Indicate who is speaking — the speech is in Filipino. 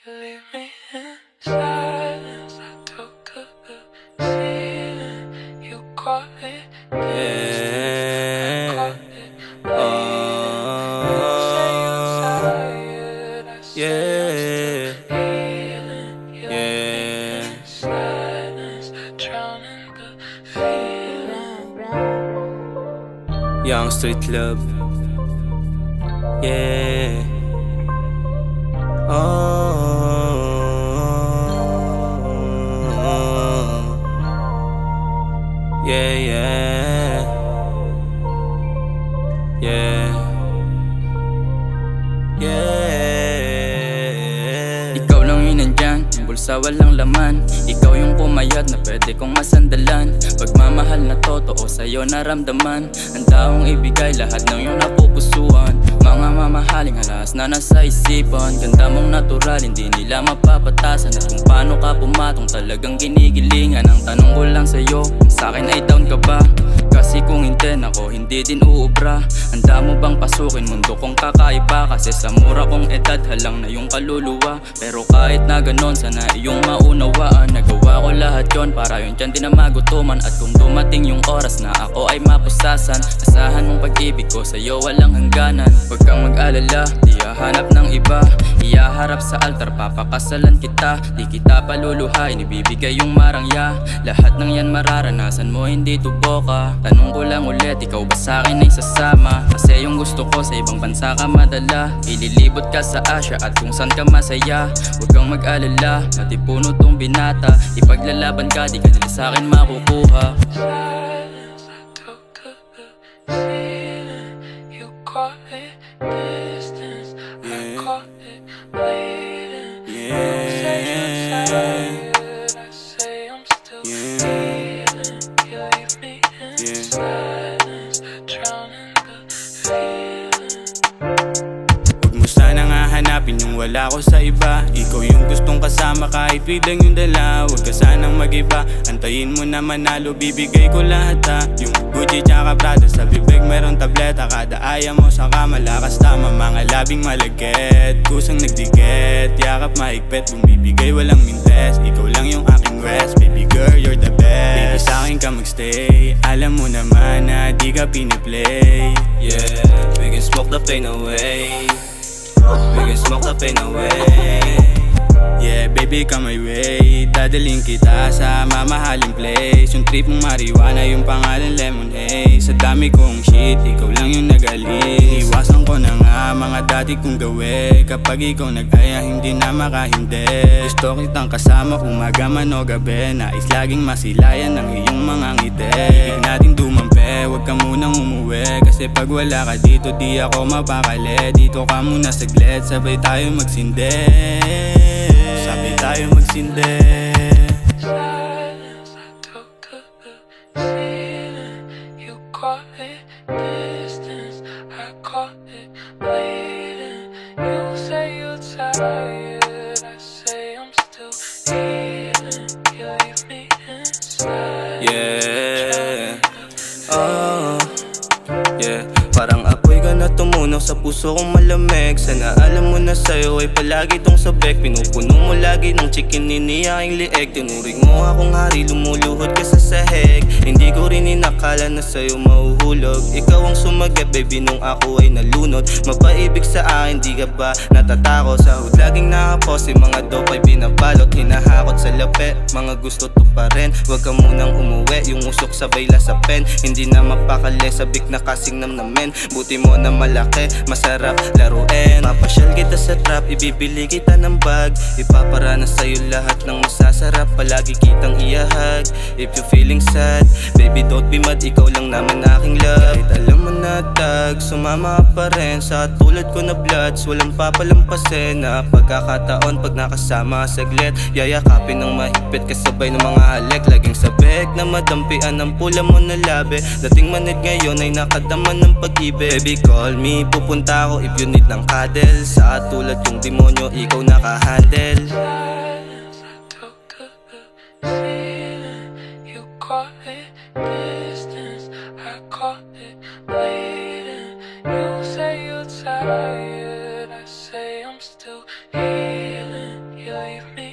Speaker 1: You leave me in silence. I took to the ceiling. You caught it. I caught it. You say you're tired. I say I'm still healing. You leave me in silence. I drown in the feeling.
Speaker 2: Young street love. Yeah. Yeah, yeah. Yeah. Yeah.
Speaker 3: Ikaw lang yung nandyan, yung bulsa walang laman. Ikaw yung pumayat na pwede kong masandalan. Pagmamahal na totoo sa'yo naramdaman. Handa akong ibigay lahat ng iyong napupusuan. Mga mamahaling halas na nasa isipan. Ganda mong natural, hindi nila mapapatasan. At kung paano ka pumatong talagang ginigilingan. Ang tanong ko lang sa'yo, kung sa'kin ay down ka ba? Kasi kung hindi ako, hindi din uubra. Handa mo bang pasukin mundo kong kakaiba? Kasi sa mura kong edad, halang na yung kaluluwa. Pero kahit na ganon, sana iyong maunawaan. Nagawa ko lahat yon para yun dyan din na magutuman. At kung dumating yung oras na ako ay mapusasan, asahan mong pag-ibig ko sa'yo walang hangganan. Huwag kang mag-alala, di hahanap ng iba. Iyaharap sa altar, papakasalan kita. Di kita paluluhain, ibibigay yung marangya. Lahat ng yan mararanasan mo, hindi tuboka. Tanong ko lang ulit, ikaw ba sa'kin ay sasama? Kasi yung gusto ko sa ibang bansa ka madala. Ililibot ka sa Asia at kung saan ka masaya. Huwag kang mag-alala, matipuno tong binata. Ipaglalaban ka, di ka nila sa'kin makukuha.
Speaker 1: Silence, I took to the ceiling. You caught it, distance. I caught it, bleeding. You say you're tired. I say I'm still healing. You leave me in silence. Drown in the feeling.
Speaker 2: Huwag mo sanang hahanapin yung wala ko sa iba. Ikaw yung gustong kasama kahit biglang yung dala. Huwag ka sanang mag-iba, antayin mo na manalo. Bibigay ko lahat ha. Yung Gucci tsaka Prada sa bibig meron tableta. Kada aya mo saka malakas tama. Mga labing malagkit, kusang nagdikit. Yakap mahigpit, bumibigay walang mintes. Ikaw lang yung aking rest, baby girl you're the best. Baby sa'kin ka magstay, alam mo naman na di ka piniplay.
Speaker 4: Yeah, we can smoke the pain away. We can smoke the pain away.
Speaker 2: Yeah, baby, come my way. Dadaling kita sa mamahaling place. Yung trip mong marijuana, yung pangalan lemon haze. Sa dami kong shit, ikaw lang yung nagaling. Iwasan ko na nga mga dati kong gawi. Kapag ikaw nag-aya, hindi na makahindi. Gusto kitang kasama, umaga man o gabi. Nais laging masilayan ng iyong mga ngiti. Ibig natin dumampi, huwag ka munang umuwi. Kasi pag wala ka dito, di ako mapakali. Dito ka muna saglit, sabay tayo magsindi. Sabay tayo magsindi.
Speaker 1: Silence, I took to the ceiling. You caught it, distance. I caught it, bleeding. You say you're tired. I say I'm still healing. You leave me in silence.
Speaker 2: Yeah. Oh. Yeah. Parang apoy ka na tumunog sa puso kong malamig. Sana alam mo na sa'yo ay palagi tong sabik. Pinupuno mo lagi ng chicken aking lieg. Tinuring mo akong hari, lumuluhod ka sa sahig. Hindi ko rin inakala na sa'yo mahuhulog. Ikaw ang sumagat baby nung ako ay nalunod. Mapaibig sa akin, di ka ba natatakot? Sa hood laging nakapose, mga dope ay binabalot. Hinahakot sa lapet, mga gusto to pa rin. Huwag ka munang umuwi, yung usok sabay lasapin. Hindi na mapakali, sabik na kasing namnamin. Buti mo na malaki, masarap laruin. Papasyal kita sa trap, ibibili kita ng bag. Ipaparana sa'yo lahat ng masasarap. Palagi kitang iyahag, if you feeling sad. Baby don't be mad, ikaw lang naman aking love. Kahit alam mo na tag, sumama pa rin. Sa tulad ko na bloods, walang papalampasin. Na pagkakataon pag nakasama saglit. Yayakapin ng mahigpit kasabay ng mga halik. Laging sabik na madampian ng pula mo na labi. Dating manid ngayon ay nakadama ng pag-ibig. Baby call me, pupunta ako if you need ng cuddle. Sa tulad yung demonyo, ikaw nakahandle.
Speaker 1: Silence, I took to the ceiling. You caught it, distance. I caught it, bleeding. You say you're tired. I say I'm still healing. leave me